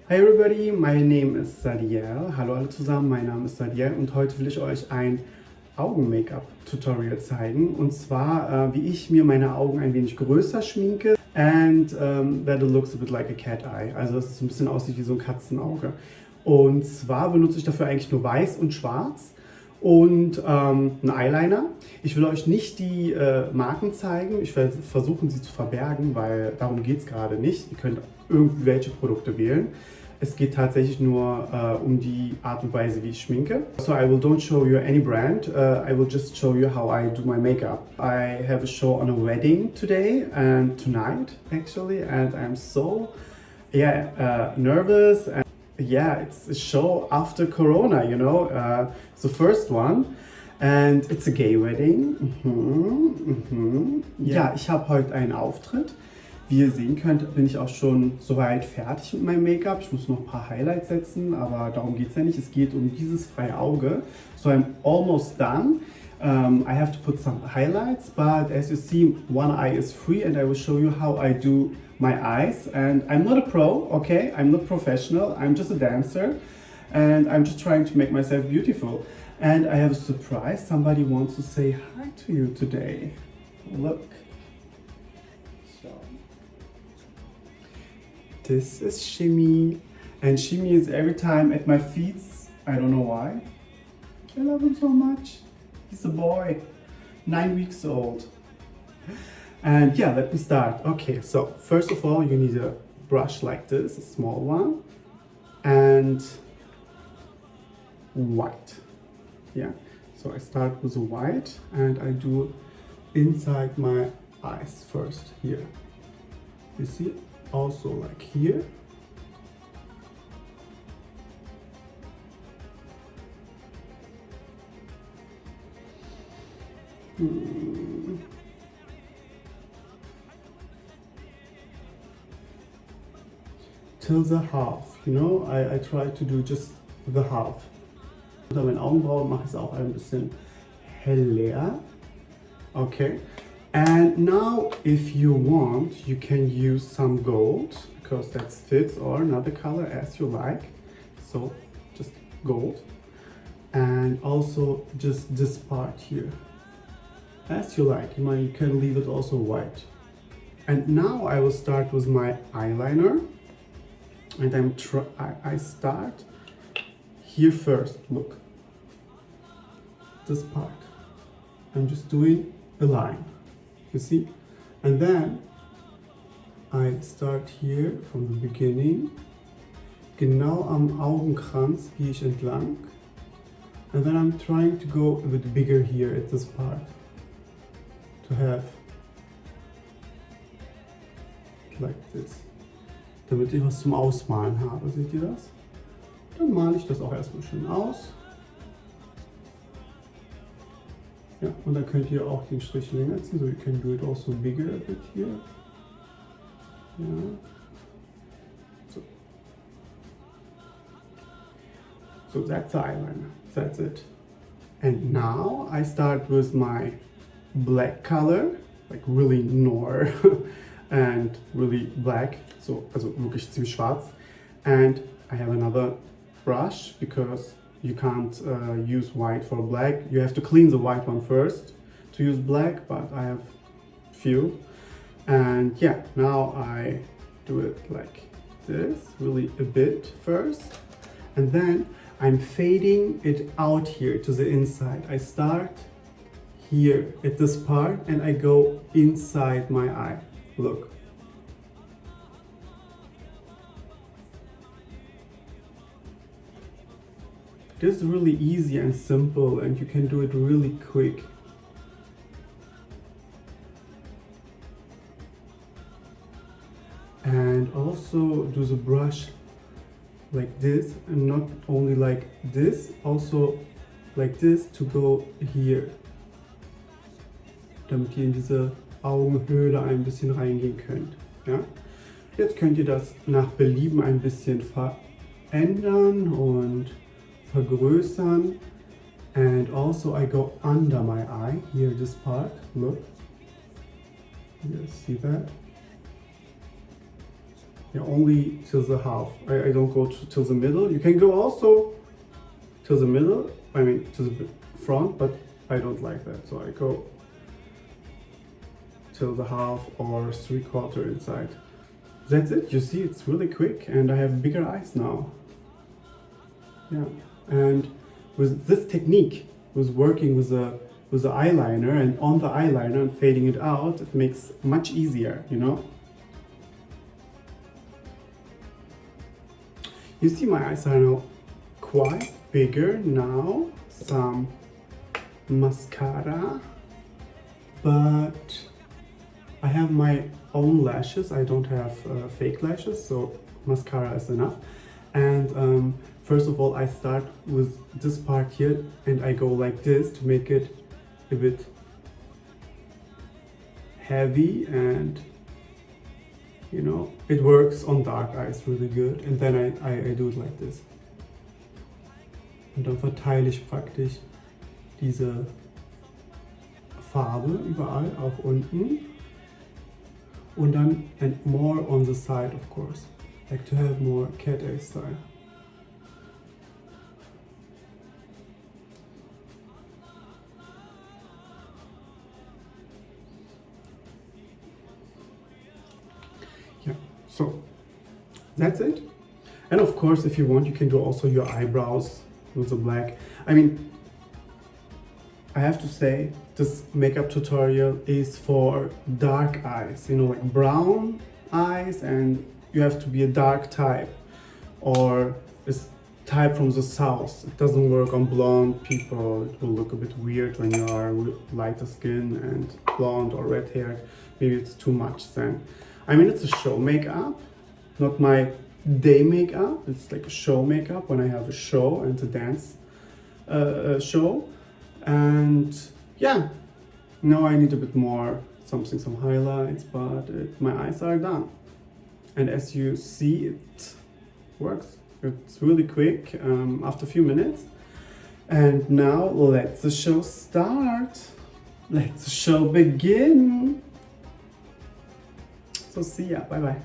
Hi everybody, my name is Zadiel. Hallo alle zusammen, mein Name ist Zadiel und heute will ich euch ein Augen-Make-up-Tutorial zeigen. Und zwar, wie ich mir meine Augen ein wenig größer schminke and that it looks a bit like a cat eye. Also dass es so ein bisschen aussieht wie so ein Katzenauge. Und zwar benutze ich dafür eigentlich nur weiß und schwarz und einen Eyeliner. Ich will euch nicht die Marken zeigen, ich werde versuchen sie zu verbergen, weil darum geht es gerade nicht. Ihr könnt irgendwelche Produkte wählen. Es geht tatsächlich nur um die Art und Weise, wie ich schminke. So I don't show you any brand. I will just show you how I do my makeup. I have a show on a wedding today and tonight actually, and I'm so nervous. And yeah, it's a show after Corona, you know, the first one. And it's a gay wedding. Ja, ich habe heute einen Auftritt. Wie ihr sehen könnt, bin ich auch schon soweit fertig mit meinem Make-up. Ich muss noch ein paar Highlights setzen, aber darum geht es ja nicht. Es geht um dieses freie Auge. So I'm almost done. I have to put some highlights, but as you see, one eye is free and I will show you how I do my eyes. And I'm not a pro, okay? I'm not professional. I'm just a dancer and I'm just trying to make myself beautiful. And I have a surprise. Somebody wants to say hi to you today. Look. This is Shimmy, and Shimmy is every time at my feet. I don't know why. I love him so much. He's a boy, 9 weeks old. And yeah, let me start. Okay, so first of all, you need a brush like this, a small one, and white. Yeah, so I start with a white and I do inside my eyes first here. You see? Also like here. Till the half, you know, I try to do just the half. Unter meinen Augenbrauen mache ich es auch ein bisschen heller. Okay. And now, if you want, you can use some gold, because that fits, or another color as you like. So, just gold. And also just this part here. As you like, you can leave it also white. And now I will start with my eyeliner. And I start here first, look. This part. I'm just doing a line. You see? And then I start here from the beginning. Genau am Augenkranz gehe ich entlang. And then I'm trying to go a bit bigger here at this part. To have like this. Damit ich was zum Ausmalen habe. Seht ihr das? Dann male ich das auch erstmal schön aus. Ja, und dann könnt ihr auch den Strich länger ziehen, so you can do it also bigger a bit here. Ja. So. So that's the eyeliner, that's it. And now I start with my black color, like really noir and really black, so also wirklich ziemlich schwarz. And I have another brush because you can't use white for black. You have to clean the white one first to use black, but I have few. And yeah, now I do it like this, really a bit first. And then I'm fading it out here to the inside. I start here at this part and I go inside my eye. Look. This is really easy and simple and you can do it really quick. And also do the brush like this and not only like this, also like this to go here. Damit ihr in diese Augenhöhle ein bisschen reingehen könnt. Ja? Jetzt könnt ihr das nach Belieben ein bisschen verändern und vergrößern. And also I go under my eye, here this part, look. You see that? Yeah, only till the half. I don't go till the middle. You can go also till the middle, I mean to the front, but I don't like that. So I go till the half or 3/4 inside. That's it. You see, it's really quick and I have bigger eyes now. Yeah, and with this technique, with working with the eyeliner and on the eyeliner and fading it out, it makes much easier, you know? You see my eyes are now quite bigger now. Some mascara, but I have my own lashes. I don't have fake lashes, so mascara is enough. And first of all, I start with this part here and I go like this to make it a bit heavy, and you know, it works on dark eyes really good. And then I do it like this. Und dann verteile ich praktisch diese Farbe überall, auch unten. Und dann, and more on the side of course, like to have more cat eye style. Yeah, so that's it. And of course, if you want, you can do also your eyebrows with the black. I mean, I have to say, this makeup tutorial is for dark eyes, you know, like brown eyes, and you have to be a dark type or a type from the south. It doesn't work on blonde people. It will look a bit weird when you are lighter skin and blonde or red haired. Maybe it's too much then. I mean, it's a show makeup, not my day makeup. It's like a show makeup when I have a show and a dance show. And yeah, now I need a bit more, some highlights, but my eyes are done. And as you see, it works. It's really quick after a few minutes. And now let the show start. Let the show begin. So see ya, bye bye.